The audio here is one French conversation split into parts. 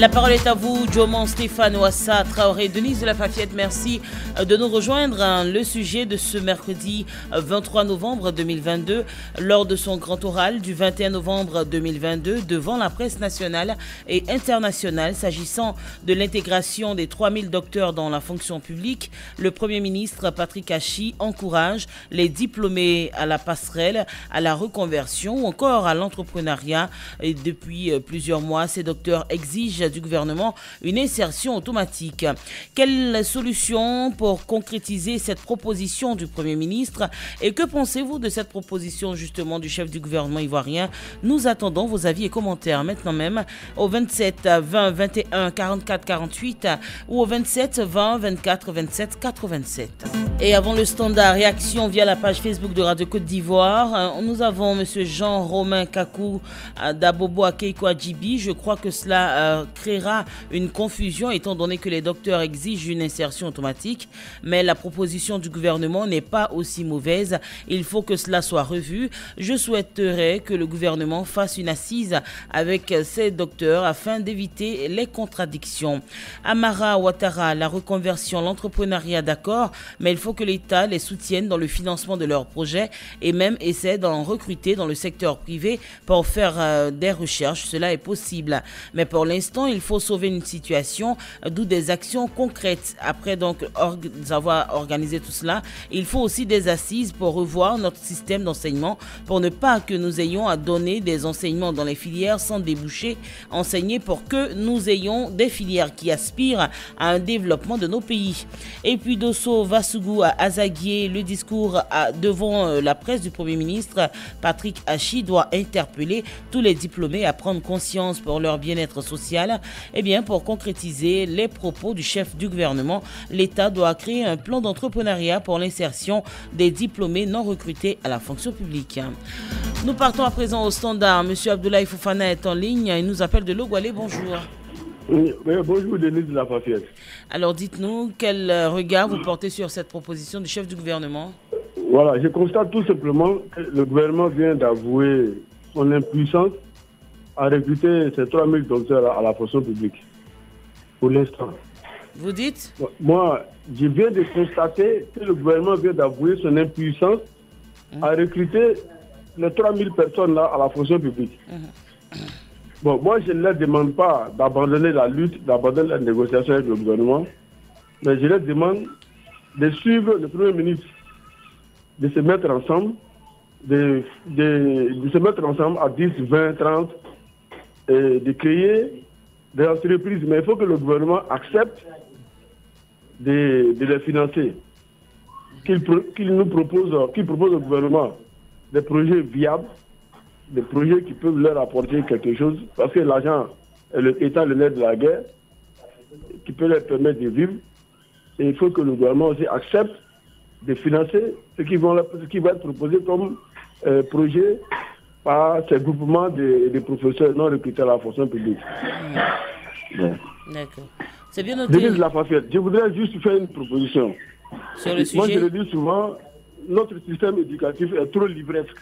La parole est à vous, Djoman, Stéphane Ouassa, Traoré, Denise de la Fafiette. Merci de nous rejoindre. Le sujet de ce mercredi 23 novembre 2022, lors de son grand oral du 21 novembre 2022 devant la presse nationale et internationale, s'agissant de l'intégration des 3000 docteurs dans la fonction publique, le Premier ministre Patrick Hachi encourage les diplômés à la passerelle, à la reconversion ou encore à l'entrepreneuriat. Et depuis plusieurs mois, ces docteurs exigent du gouvernement une insertion automatique. Quelle solution pour concrétiser cette proposition du Premier ministre et que pensez-vous de cette proposition justement du chef du gouvernement ivoirien? Nous attendons vos avis et commentaires maintenant même au 27 20 21 44 48 ou au 27 20 24 27 87. Et avant le standard, réaction via la page Facebook de Radio Côte d'Ivoire. Nous avons M. Jean-Romain Kakou d'Abobo à Keiko Adjibi. Je crois que cela créera une confusion étant donné que les docteurs exigent une insertion automatique. Mais la proposition du gouvernement n'est pas aussi mauvaise. Il faut que cela soit revu. Je souhaiterais que le gouvernement fasse une assise avec ces docteurs afin d'éviter les contradictions. Amara Ouattara, la reconversion, l'entrepreneuriat, d'accord, mais il faut que l'État les soutienne dans le financement de leurs projets et même essaie d'en recruter dans le secteur privé pour faire des recherches. Cela est possible. Mais pour l'instant, il faut sauver une situation, d'où des actions concrètes. Après donc avoir organisé tout cela, il faut aussi des assises pour revoir notre système d'enseignement pour ne pas que nous ayons à donner des enseignements dans les filières sans déboucher, enseigner pour que nous ayons des filières qui aspirent à un développement de nos pays. Et puis Dosso Vassougou à Azaguié, le discours devant la presse du Premier ministre Patrick Hachi doit interpeller tous les diplômés à prendre conscience pour leur bien-être social. Eh bien, pour concrétiser les propos du chef du gouvernement, l'État doit créer un plan d'entrepreneuriat pour l'insertion des diplômés non recrutés à la fonction publique. Nous partons à présent au standard. Monsieur Abdoulaye Fofana est en ligne. Il nous appelle de Logoualé. Bonjour. Oui, bonjour Denise de la Fafiette. Alors dites-nous, quel regard vous portez sur cette proposition du chef du gouvernement? Voilà, je constate tout simplement que le gouvernement vient d'avouer son impuissance à recruter ces 3000 docteurs à la fonction publique. Pour l'instant. Vous dites? Moi, je viens de constater que le gouvernement vient d'avouer son impuissance à recruter les 3000 personnes là à la fonction publique. Bon, moi, je ne leur demande pas d'abandonner la lutte, d'abandonner la négociation avec le gouvernement, mais je leur demande de suivre le Premier ministre, de se mettre ensemble, de se mettre ensemble à 10, 20, 30, et de créer des entreprises. Mais il faut que le gouvernement accepte de les financer. Qu'il propose au gouvernement des projets viables, des projets qui peuvent leur apporter quelque chose, parce que l'argent est l'état le nerf de la guerre, qui peut leur permettre de vivre. Et il faut que le gouvernement aussi accepte de financer ce qui va être proposé comme projet par ces groupements de professeurs non recrutés à la fonction publique. D'accord. C'est bien noté. Denise Lafayette, je voudrais juste faire une proposition. Sur le sujet. Moi, je le dis souvent, notre système éducatif est trop livresque.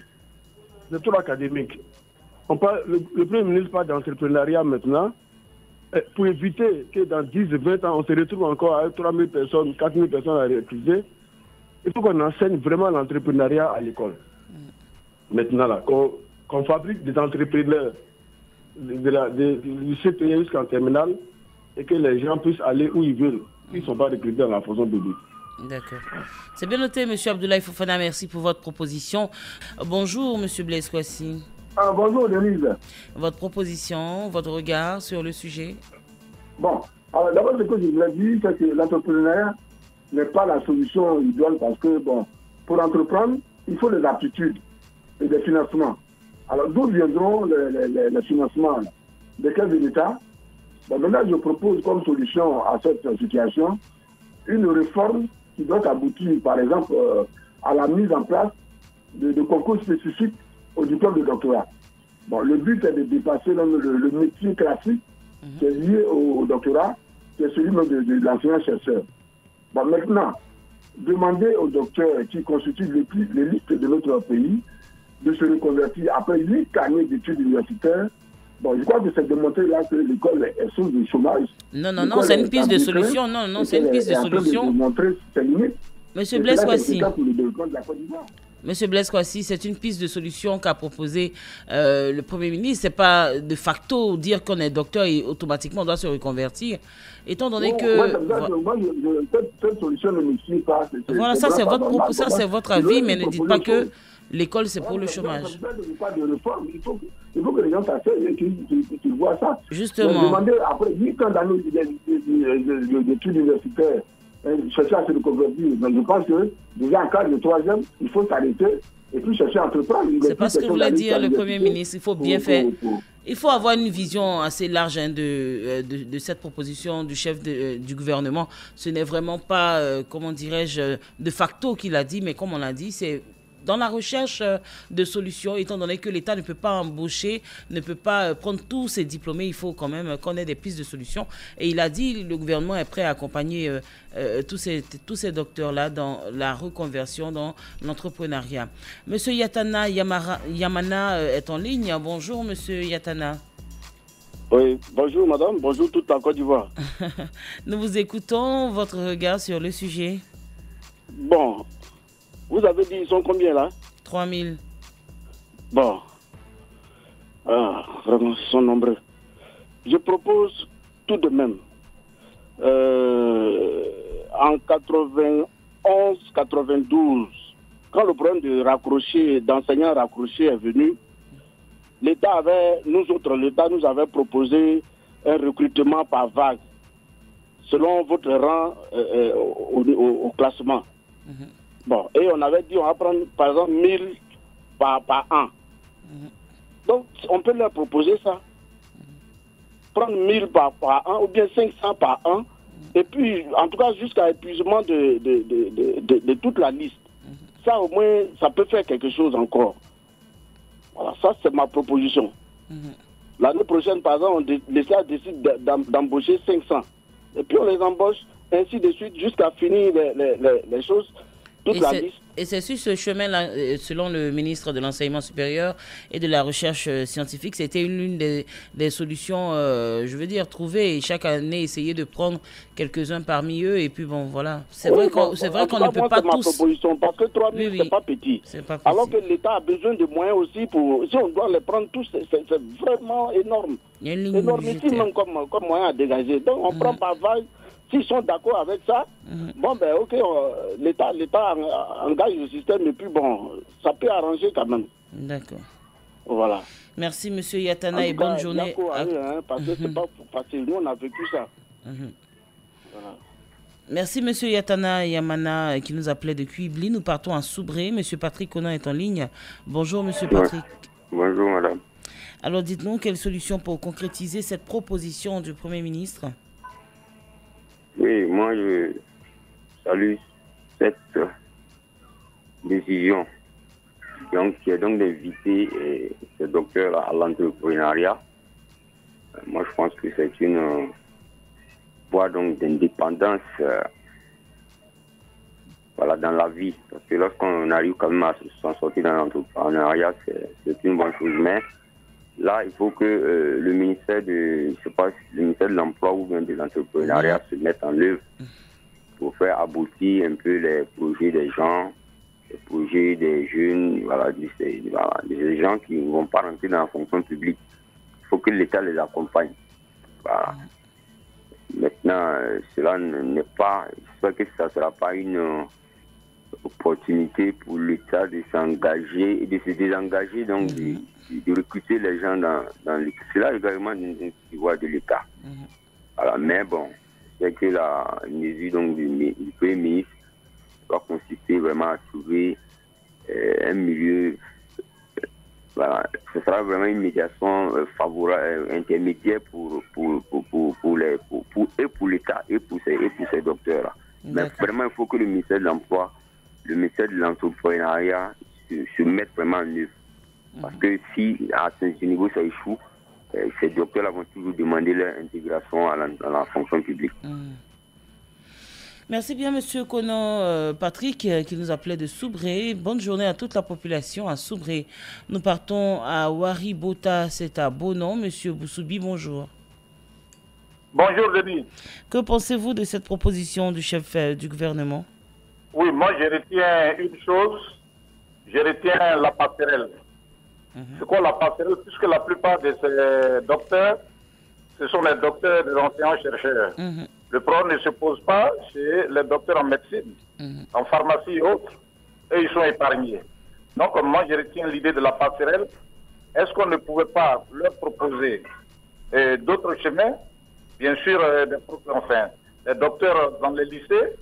C'est trop académique. Le Premier ministre parle d'entrepreneuriat maintenant pour éviter que dans 10-20 ans, on se retrouve encore avec 3000 personnes, 4000 personnes à recruter. Il faut qu'on enseigne vraiment l'entrepreneuriat à l'école. Maintenant, là, qu'on fabrique des entrepreneurs du CPE jusqu'en terminale et que les gens puissent aller où ils veulent. Ils ne sont pas recrutés dans la fonction publique. D'accord. C'est bien noté, M. Abdoulaye Fofana. Merci pour votre proposition. Bonjour, M. Blaise Kouassi. Bonjour, Denise. Votre proposition, votre regard sur le sujet? Bon, alors d'abord, ce que je voulais dire, c'est que l'entrepreneuriat n'est pas la solution idéale parce que, bon, pour entreprendre, il faut des aptitudes et des financements. Alors, d'où viendront les financements? De quel État? Bon, maintenant, je propose comme solution à cette situation une réforme qui doit aboutir, par exemple, à la mise en place de concours spécifiques au diplôme de doctorat. Bon, le but est de dépasser le métier classique qui est lié au doctorat, qui est celui de l'enseignant-chercheur. Bon, maintenant, demander aux docteurs qui constituent l'élite de notre pays de se reconvertir après 8 années d'études universitaires Bon, je crois que c'est démontré là que l'école est source du chômage. Non, c'est une piste de solution. Non, c'est une piste de solution. Monsieur Blaise Kouassi. Monsieur Blaise Kouassi, c'est une piste de solution qu'a proposé le Premier ministre. Ce n'est pas de facto dire qu'on est docteur et automatiquement on doit se reconvertir. Étant donné que... Cette solution ne me suit pas. Voilà, ça c'est votre propos, ça c'est votre avis, mais ne dites pas que l'école c'est pour le chômage. Il faut que les gens s'asseyent et qu'ils voient ça. Justement. Demander après 8 ans d'années d'études universitaires, chercher à se reconvertir. Mais je pense que déjà en cas de troisième, il faut s'arrêter et puis chercher à entreprendre. C'est pas ce que voulait dire le Premier ministre. Il faut bien faire. Il faut avoir une vision assez large de cette proposition du chef du gouvernement. Ce n'est vraiment pas, comment dirais-je, de facto qu'il a dit, mais comme on l'a dit, c'est dans la recherche de solutions, étant donné que l'État ne peut pas embaucher, ne peut pas prendre tous ses diplômés, il faut quand même qu'on ait des pistes de solutions. Et il a dit le gouvernement est prêt à accompagner tous ces docteurs-là dans la reconversion, dans l'entrepreneuriat. Monsieur Yamana est en ligne. Bonjour, monsieur Yatana. Oui, bonjour madame, bonjour toute la Côte d'Ivoire. Nous vous écoutons, votre regard sur le sujet. Bon, vous avez dit ils sont combien là? 3000. Bon. Ah, vraiment, ils sont nombreux. Je propose tout de même, en 91-92, quand le problème d'enseignants raccrochés est venu, l'État nous avait proposé un recrutement par vague, selon votre rang au classement. Bon, et on avait dit on va prendre par exemple 1000 par an. Donc on peut leur proposer ça. Prendre 1000 par an ou bien 500 par an. Et puis en tout cas jusqu'à épuisement de toute la liste. Ça au moins ça peut faire quelque chose encore. Voilà, ça c'est ma proposition. L'année prochaine par exemple l'État décide d'embaucher 500. Et puis on les embauche ainsi de suite jusqu'à finir les choses. Et c'est sur ce chemin-là, selon le ministre de l'Enseignement supérieur et de la Recherche scientifique, c'était l'une des solutions, je veux dire, trouvées. Et chaque année, essayer de prendre quelques-uns parmi eux. Et puis bon, voilà. C'est vrai qu'on ne peut pas tous... C'est ma proposition, parce que 3 000, c'est pas petit. Alors que l'État a besoin de moyens aussi pour... Si on doit les prendre tous, c'est vraiment énorme. Il y a une ligne énormissime comme moyen à dégager. Donc on prend par vague. S'ils sont d'accord avec ça, bon ben ok, l'État engage le système et puis bon, ça peut arranger quand même. D'accord. Voilà. Merci monsieur Yatana et bonne journée. Parce que c'est pas facile, nous on a vécu ça. Voilà. Merci monsieur Yatana Yamana qui nous appelait de Kuibli. Nous partons à Soubré. Monsieur Patrick Conan est en ligne. Bonjour monsieur Patrick. Bonjour madame. Alors dites-nous quelle solution pour concrétiser cette proposition du Premier ministre? Oui, moi je salue cette décision qui est donc d'inviter ce docteur à l'entrepreneuriat. Moi je pense que c'est une voie donc d'indépendance voilà, dans la vie. Parce que lorsqu'on arrive quand même à s'en sortir dans l'entrepreneuriat, c'est une bonne chose. Mais là, il faut que le ministère de l'Emploi ou bien de l'entrepreneuriat se mette en œuvre pour faire aboutir un peu les projets des gens, les projets des jeunes, voilà, des gens qui ne vont pas rentrer dans la fonction publique. Il faut que l'État les accompagne. Voilà. Maintenant, cela n'est pas, j'espère que ça ne sera pas une opportunité pour l'État de s'engager et de se désengager, donc de recruter les gens dans l'État. C'est là également une voie de l'État. Voilà, mais bon, c'est que la mesure donc, du Premier ministre doit consister vraiment à trouver un milieu. Voilà, ce sera vraiment une médiation favorable, intermédiaire pour l'État et pour ces docteurs-là. Mais vraiment, il faut que le ministère de l'Emploi, le ministère de l'Entrepreneuriat se mettent vraiment en œuvre. Parce que si à ce niveau ça échoue, ces docteurs vont toujours demander leur intégration à la fonction publique. Merci bien, Monsieur Conan Patrick, qui nous appelait de Soubré. Bonne journée à toute la population à Soubré. Nous partons à Waribota, c'est à Bonan. Monsieur Boussoubi, bonjour. Bonjour, Denis. Que pensez-vous de cette proposition du chef du gouvernement? Oui, moi, je retiens une chose. Je retiens la passerelle. C'est quoi la passerelle? Puisque la plupart de ces docteurs, ce sont les docteurs des enseignants-chercheurs. Le problème ne se pose pas chez les docteurs en médecine, en pharmacie et autres. Et ils sont épargnés. Donc, moi, je retiens l'idée de la passerelle. Est-ce qu'on ne pouvait pas leur proposer d'autres chemins? Bien sûr, les docteurs dans les lycées,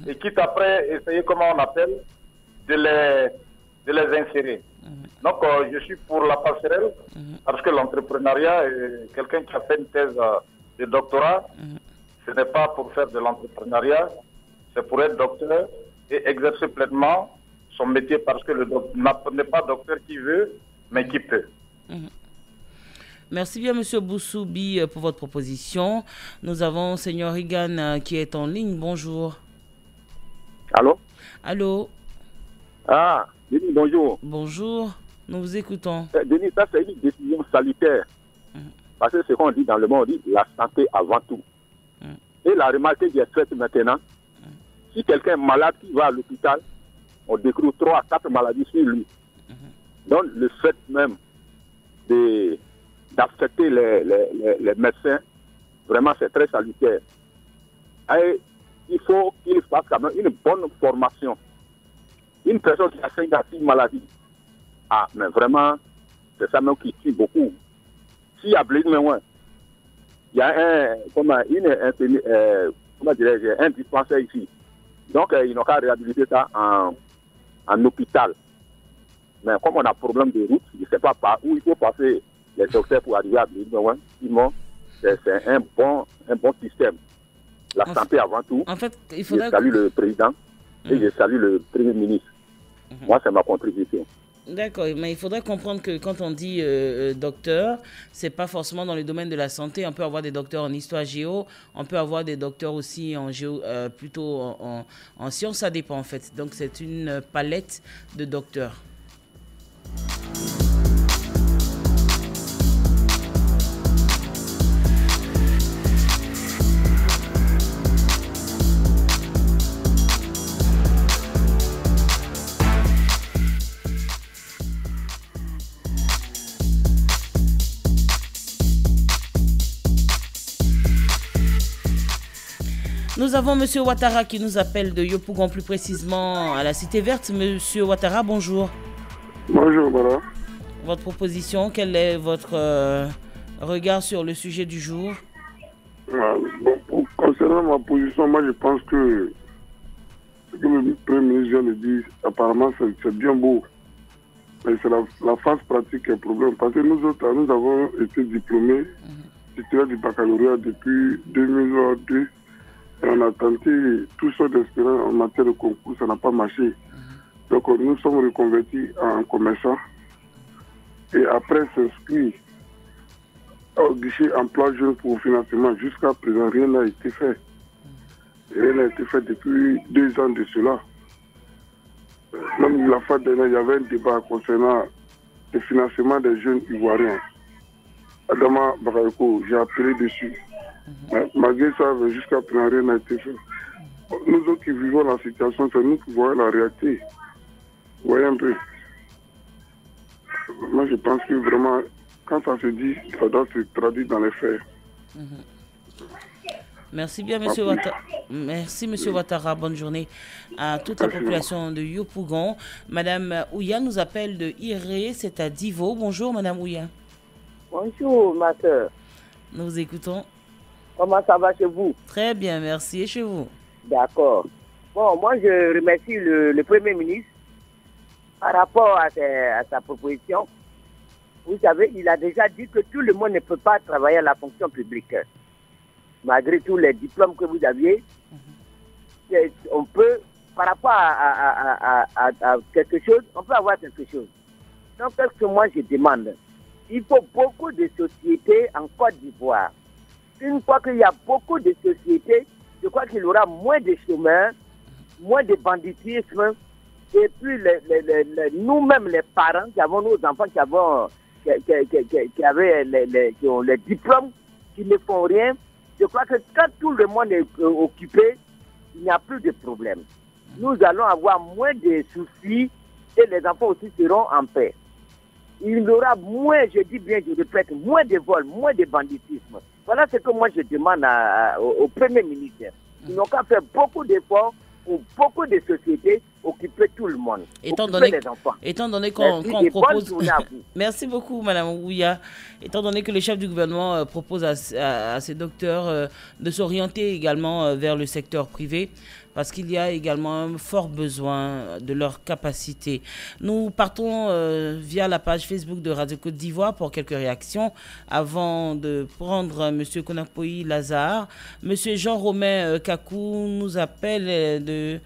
et quitte après essayer, comment on appelle, de les insérer. Donc, je suis pour la passerelle, parce que l'entrepreneuriat, quelqu'un qui a fait une thèse de doctorat, ce n'est pas pour faire de l'entrepreneuriat, c'est pour être docteur et exercer pleinement son métier, parce que le docteur n'est pas docteur qui veut, mais qui peut. Merci bien, Monsieur Boussoubi, pour votre proposition. Nous avons Seigneur Regan qui est en ligne. Bonjour. Allô? Allô? Ah, Denis, bonjour. Bonjour, nous vous écoutons. Denis, ça c'est une décision salutaire. Parce que ce qu'on dit dans le monde, on dit la santé avant tout. Et la remarque qui est faite maintenant, si quelqu'un est malade qui va à l'hôpital, on découvre 3 à 4 maladies sur lui. Donc le fait même d'affecter les médecins, vraiment c'est très salutaire. Et il faut qu'il fasse quand même une bonne formation. Une personne qui a 5 à 6 maladies, mais vraiment, c'est ça même qui tue beaucoup. S'il y a besoin, il y a un dispensaire ici. Donc, ils n'ont qu'à réhabiliter ça en hôpital. Mais comme on a problème de route, je ne sais pas par où il faut passer les docteurs pour arriver à besoin. Sinon, c'est un bon système. La santé avant tout. En fait, il faudrait... Je salue le président et je salue le premier ministre. Moi, c'est ma contribution. D'accord, mais il faudrait comprendre que quand on dit docteur, c'est pas forcément dans le domaine de la santé. On peut avoir des docteurs en histoire géo, on peut avoir des docteurs aussi en géo, plutôt en sciences, ça dépend en fait. Donc c'est une palette de docteurs. Nous avons M. Ouattara qui nous appelle de Yopougon, plus précisément à la Cité Verte. M. Ouattara, bonjour. Bonjour, madame. Votre proposition, quel est votre regard sur le sujet du jour? Concernant ma position, moi je pense que ce que le Premier ministre vient de dire, apparemment c'est bien beau. Mais c'est la phase pratique qui est le problème. Parce que nous autres, nous avons été diplômés, titulaires du baccalauréat depuis 2002. Et on a tenté toutes sortes d'expériences en matière de concours, ça n'a pas marché. Donc nous sommes reconvertis en commerçants. Et après s'inscrire au guichet emploi jeune pour financement, jusqu'à présent, rien n'a été fait. Rien n'a été fait depuis 2 ans de cela. Même la fois dernière, il y avait un débat concernant le financement des jeunes Ivoiriens. Adama Bakayoko, j'ai appelé dessus. Malgré ça, jusqu'à présent, rien n'a été fait. Nous autres qui vivons la situation, c'est nous qui voyons la réalité. Vous voyez un peu. Moi, je pense que vraiment, quand ça se dit, ça doit se traduire dans les faits. Merci bien, monsieur Ouattara. Merci, monsieur Ouattara. Bonne journée à toute la population de Yopougon. Madame Ouya nous appelle de Iré, c'est à Divo. Bonjour, madame Ouya. Bonjour, ma soeur. Nous vous écoutons. Comment ça va chez vous? Très bien, merci. Et chez vous? D'accord. Bon, moi, je remercie le Premier ministre par rapport à sa proposition. Vous savez, il a déjà dit que tout le monde ne peut pas travailler à la fonction publique. Malgré tous les diplômes que vous aviez, on peut, par rapport à quelque chose, on peut avoir quelque chose. Donc, qu'est-ce que moi je demande? Il faut beaucoup de sociétés en Côte d'Ivoire. Une fois qu'il y a beaucoup de sociétés, je crois qu'il y aura moins de chômeurs, moins de banditisme, et puis nous-mêmes les parents qui avons nos enfants qui ont les diplômes, qui ne font rien, je crois que quand tout le monde est occupé, il n'y a plus de problème. Nous allons avoir moins de soucis et les enfants aussi seront en paix. Il y aura moins, je dis bien, je répète, moins de vols, moins de banditisme. Voilà ce que moi je demande au Premier ministre. Ils n'ont qu'à faire beaucoup d'efforts pour beaucoup de sociétés, occuper tout le monde, occuper les enfants. Étant donné qu'on propose... Merci beaucoup, Madame Ouya. Étant donné que le chef du gouvernement propose à ces docteurs de s'orienter également vers le secteur privé, parce qu'il y a également un fort besoin de leur capacité. Nous partons via la page Facebook de Radio Côte d'Ivoire pour quelques réactions avant de prendre M. Konapoï Lazare. M. Jean-Romain Kakou nous appelle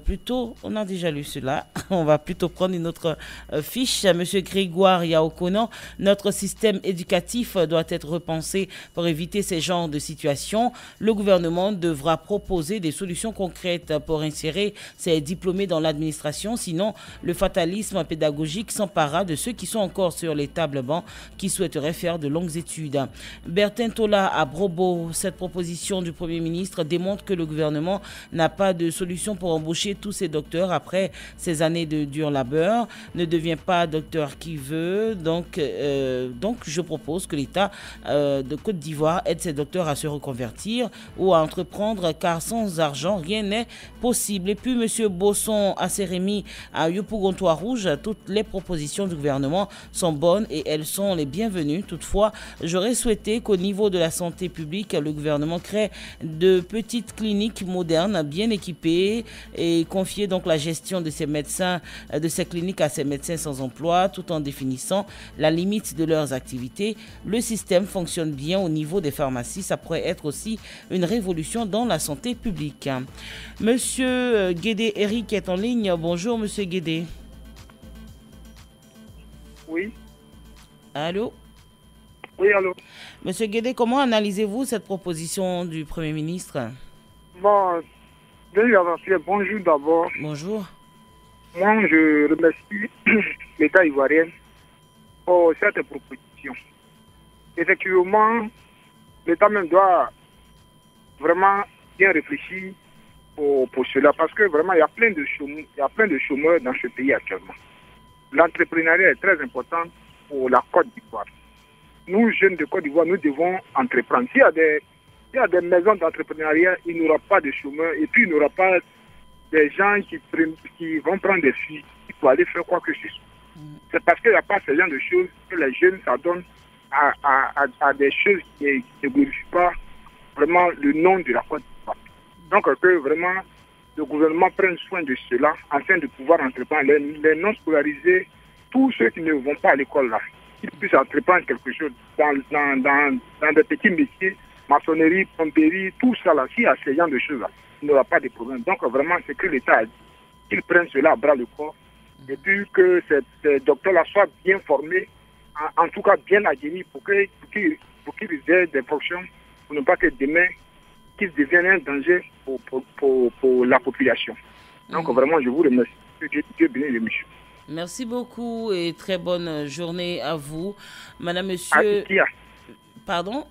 plutôt, on a déjà lu cela, on va plutôt prendre une autre fiche. M. Grégoire Yaokonan, notre système éducatif doit être repensé pour éviter ces genres de situations. Le gouvernement devra proposer des solutions concrètes pour insérer ces diplômés dans l'administration, sinon le fatalisme pédagogique s'emparera de ceux qui sont encore sur les tables bancs qui souhaiteraient faire de longues études. Bertin Tola à Brobo, cette proposition du Premier ministre démontre que le gouvernement n'a pas de solution pour embaucher tous ces docteurs après ces années de dur labeur, ne devient pas docteur qui veut, donc je propose que l'État de Côte d'Ivoire aide ces docteurs à se reconvertir ou à entreprendre, car sans argent, rien n'est possible. Et puis, M. Bosson Asserémy à Yopougontois Rouge, toutes les propositions du gouvernement sont bonnes et elles sont les bienvenues. Toutefois, j'aurais souhaité qu'au niveau de la santé publique, le gouvernement crée de petites cliniques modernes, bien équipées, et confier donc la gestion de ces médecins, de ces cliniques à ces médecins sans emploi, tout en définissant la limite de leurs activités. Le système fonctionne bien au niveau des pharmacies. Ça pourrait être aussi une révolution dans la santé publique. Monsieur Guédé Eric est en ligne. Bonjour, Monsieur Guédé. Oui. Allô? Oui, allô. Monsieur Guédé, comment analysez-vous cette proposition du Premier ministre? Bon, bonjour d'abord. Bonjour. Moi, je remercie l'État ivoirien pour cette proposition. Effectivement, l'État même doit vraiment bien réfléchir pour cela, parce que vraiment il y a plein de chômeurs dans ce pays actuellement. L'entrepreneuriat est très important pour la Côte d'Ivoire. Nous, jeunes de Côte d'Ivoire, nous devons entreprendre. S'il y a des maisons d'entrepreneuriat, il n'y aura pas de chômeurs, et puis il n'y aura pas des gens qui vont prendre des filles pour aller faire quoi que ce soit. C'est parce qu'il n'y a pas ce genre de choses que les jeunes s'adonnent à des choses qui ne glorifient pas vraiment le nom de la Côte d'Ivoire. Donc que vraiment le gouvernement prenne soin de cela afin de pouvoir entreprendre les non scolarisés, tous ceux qui ne vont pas à l'école là, qu'ils puissent entreprendre quelque chose dans des petits métiers, maçonnerie, pomperie, tout ça là, s'il y a ce genre de choses là, il n'y aura pas de problème. Donc vraiment c'est que l'État a dit qu'ils prennent cela à bras le corps et puis que ces docteurs-là soient bien formés, en tout cas bien aguerris pour qu'ils aient des fonctions, pour ne pas que demain qu'ils deviennent un danger pour la population. Donc vraiment, je vous remercie. Dieu bénisse les messieurs. Merci beaucoup et très bonne journée à vous. Madame, monsieur... Pardon?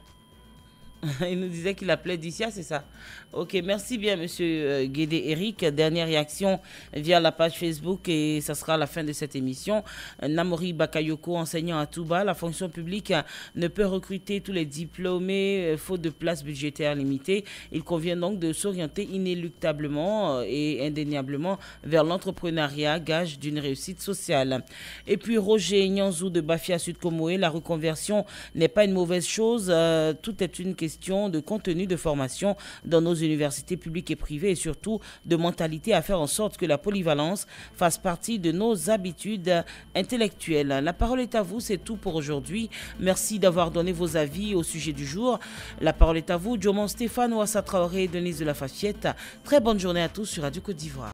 Il nous disait qu'il appelait Dicia, c'est ça? Ok, merci bien, monsieur Guédé Eric. Dernière réaction via la page Facebook et ça sera la fin de cette émission. Namori Bakayoko, enseignant à Touba, la fonction publique ne peut recruter tous les diplômés faute de places budgétaires limitées. Il convient donc de s'orienter inéluctablement et indéniablement vers l'entrepreneuriat, gage d'une réussite sociale. Et puis Roger Nyanzou de Bafia Sud Komoé, la reconversion n'est pas une mauvaise chose. Tout est une question de contenu de formation dans nos universités publiques et privées et surtout de mentalité à faire en sorte que la polyvalence fasse partie de nos habitudes intellectuelles. La parole est à vous, c'est tout pour aujourd'hui. Merci d'avoir donné vos avis au sujet du jour. La parole est à vous, Djomon Stéphane, Ouassa Traoré et Denise de la Fafiette. Très bonne journée à tous sur Radio Côte d'Ivoire.